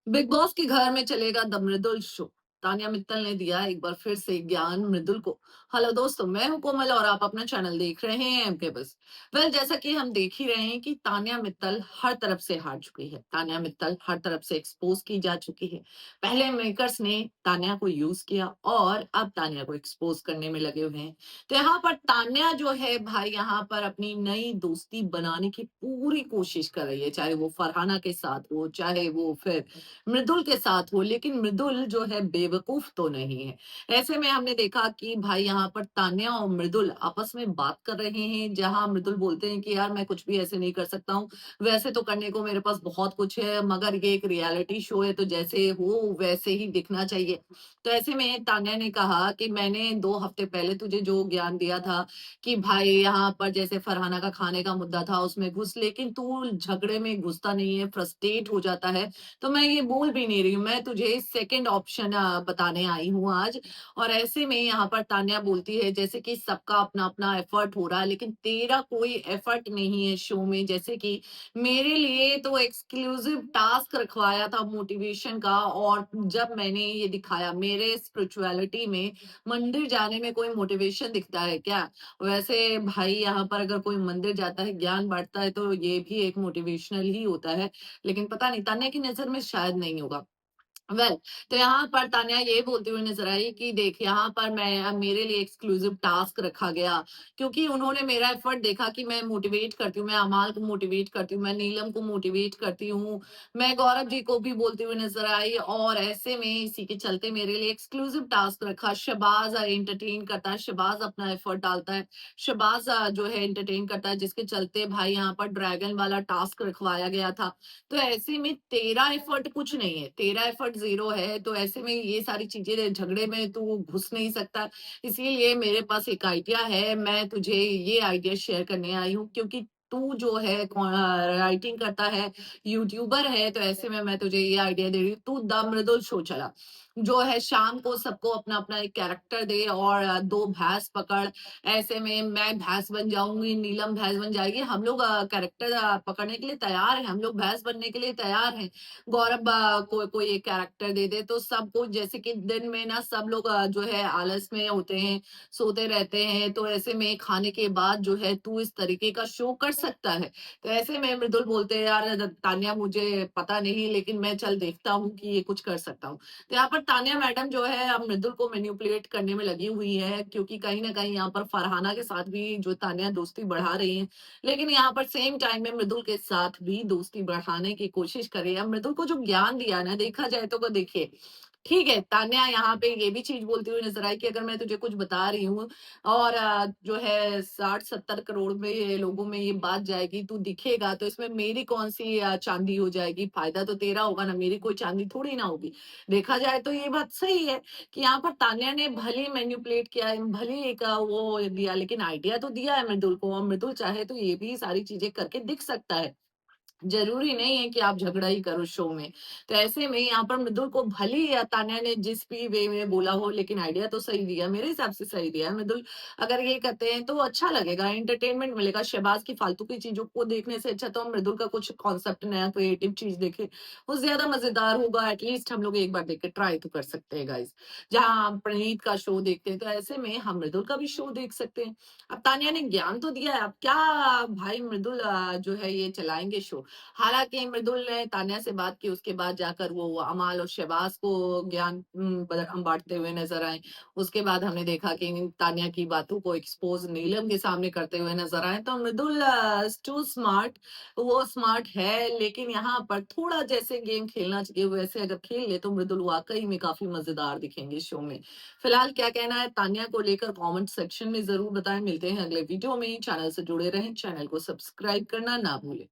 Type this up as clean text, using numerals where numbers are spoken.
Big boss के घर में चलेगा the Mridul show. Tania Mittal ने दिया एक बार फिर से ज्ञान मृदुल को। हेलो दोस्तों, मैं हूं कोमल और आप अपना चैनल देख रहे हैं एमके बस। जैसा कि हम देख ही रहे हैं कि तानिया मित्तल हर तरफ से हार चुकी है। तानिया मित्तल हर तरफ से एक्सपोज की जा चुकी है। पहले मेकर्स ने तानिया को यूज किया और अब तानिया को एक्सपोज करने में लगे हुए हैं। तो यहाँ पर तान्या जो है भाई, यहाँ पर अपनी नई दोस्ती बनाने की पूरी कोशिश कर रही है, चाहे वो फरहाना के साथ हो, चाहे वो फिर मृदुल के साथ हो। लेकिन मृदुल जो है बेवकूफ तो नहीं है। ऐसे में हमने देखा कि भाई यहाँ पर तान्या और मृदुल आपस में बात कर रहे हैं, जहां मृदुल बोलते हैं कि यार मैं कुछ भी ऐसे नहीं कर सकता हूँ, वैसे तो करने को मेरे पास बहुत कुछ है, मगर ये एक रियलिटी शो है तो जैसे हो वैसे ही दिखना चाहिए। तो ऐसे में तान्या ने कहा कि मैंने 2 हफ्ते पहले तुझे जो ज्ञान दिया था कि भाई यहाँ पर जैसे फरहाना का खाने का मुद्दा था उसमें घुस, लेकिन तू झगड़े में घुसता नहीं है, फ्रस्ट्रेट हो जाता है। तो मैं ये बोल भी नहीं रही हूँ, मैं तुझे सेकंड ऑप्शन बताने आई हूँ आज। और ऐसे में यहाँ पर तान्या बोलती है जैसे कि सबका अपना-अपना एफर्ट हो रहा है, लेकिन तेरा कोई एफर्ट नहीं है शो में। जैसे कि मेरे लिए तो एक्सक्लूसिव टास्क रखवाया था मोटिवेशन का, और जब मैंने ये दिखाया, मेरे स्पिरिचुअलिटी में मंदिर जाने में कोई मोटिवेशन दिखता है क्या? वैसे भाई यहाँ पर अगर कोई मंदिर जाता है, ज्ञान बाँटता है तो ये भी एक मोटिवेशनल ही होता है। लेकिन पता नहीं तान्या की नज़र में शायद नहीं होगा। वेल तो यहाँ पर तान्या ये बोलती हुई नजर आई कि देख, यहाँ पर मेरे लिए एक्सक्लूसिव टास्क रखा गया, क्योंकि उन्होंने मेरा एफर्ट देखा कि मैं मोटिवेट करती हूँ, मैं अमाल को मोटिवेट करती हूँ, मैं नीलम को मोटिवेट करती हूँ, मैं गौरव जी को भी बोलती हुई नजर आई। और ऐसे में इसी के चलते मेरे लिए एक्सक्लूसिव टास्क रखा। शबाज एंटरटेन करता है, शबाज अपना एफर्ट डालता है, शबाज जो है एंटरटेन करता है, जिसके चलते भाई यहाँ पर ड्रैगन वाला टास्क रखवाया गया था। तो ऐसे में तेरा एफर्ट कुछ नहीं है, तेरा एफर्ट ज़ीरो है, तो ऐसे में ये सारी चीज़ें झगड़े में तू घुस नहीं सकता। इसीलिए मेरे पास एक आइडिया है, मैं तुझे ये आइडिया शेयर करने आई हूँ, क्योंकि तू जो है राइटिंग करता है, यूट्यूबर है, तो ऐसे में मैं तुझे ये आइडिया दे रही हूँ, तू द मृदुल शो चला। जो है शाम को सबको अपना-अपना एक कैरेक्टर दे और 2 भैंस पकड़। ऐसे में मैं भैंस बन जाऊँगी, नीलम भैंस बन जाएगी। हम लोग कैरेक्टर पकड़ने के लिए तैयार हैं, हम लोग भैंस बनने के लिए तैयार हैं। गौरव को कोई एक कैरेक्टर दे दे तो सबको, जैसे कि दिन में ना सब लोग जो है आलस में होते हैं, सोते रहते हैं, तो ऐसे में खाने के बाद जो है तू इस तरीके का शो कर सकता है। तो ऐसे में मृदुल बोलते हैं यार तान्या, मुझे पता नहीं लेकिन मैं चल देखता हूँ कि ये कुछ कर सकता हूँ। तो यहाँ पर तान्या मैडम जो है अब मृदुल को मैनिपुलेट करने में लगी हुई है, क्योंकि कहीं न कहीं यहाँ पर फरहाना के साथ भी जो तान्या दोस्ती बढ़ा रही है, लेकिन यहाँ पर सेम टाइम में मृदुल के साथ भी दोस्ती बढ़ाने की कोशिश कर रही है। अब मृदुल को जो ज्ञान दिया ना, देखा जाए तो देखिए, ठीक है, तान्या यहाँ पे ये भी चीज़ बोलती हुई नज़र आई कि अगर मैं तुझे कुछ बता रही हूँ और जो है 60-70 करोड़ में ये लोगों में ये बात जाएगी, तू दिखेगा तो इसमें मेरी कौन-सी चाँदी हो जाएगी? फ़ायदा तो तेरा होगा ना, मेरी कोई चाँदी थोड़ी ना होगी। देखा जाए तो ये बात सही है कि यहाँ पर तान्या ने भले मैनिपुलेट किया है, भले एक वो दिया, लेकिन आइडिया तो दिया है मृदुल को, और मृदुल चाहे तो ये भी सारी चीज़ें करके दिख सकता है। ज़रूरी नहीं है कि आप झगड़ा ही करो शो में। तो ऐसे में यहाँ पर मृदुल को भले ही तान्या ने जिस भी वे में बोला हो, लेकिन आइडिया तो सही दिया, मेरे हिसाब से सही दिया है। मृदुल अगर ये करते हैं तो अच्छा लगेगा, एंटरटेनमेंट मिलेगा। शहबाज की फालतू की चीज़ों को देखने से अच्छा तो हम मृदुल का कुछ कॉन्सेप्ट नया क्रिएटिव चीज़ देखें, वो ज़्यादा मज़ेदार होगा। एटलीस्ट हम लोग एक बार देख के ट्राई तो कर सकते हैं गाइज़। जहाँ हम प्रणीत का शो देखते हैं, तो ऐसे में हम मृदुल का भी शो देख सकते हैं। अब तान्या ने ज्ञान तो दिया है, अब क्या भाई मृदुल जो है ये चलाएँगे शो। हालाँकि मृदुल ने तान्या से बात की, उसके बाद जाकर वो अमाल और शहबाज को ज्ञान बाँटते हुए नज़र आए। उसके बाद हमने देखा कि तान्या की बातों को एक्सपोज़ नीलम के सामने करते हुए नज़र आए। तो मृदुल इज़ टू स्मार्ट, वो स्मार्ट है, लेकिन यहाँ पर थोड़ा जैसे गेम खेलना चाहिए वैसे अगर खेल ले तो मृदुल वाक़ई में काफ़ी मज़ेदार दिखेंगे शो में। फिलहाल क्या कहना है तान्या को लेकर कमेंट सेक्शन में ज़रूर बताएँ। मिलते हैं अगले वीडियो में। चैनल से जुड़े रहें, चैनल को सब्सक्राइब करना ना भूलें।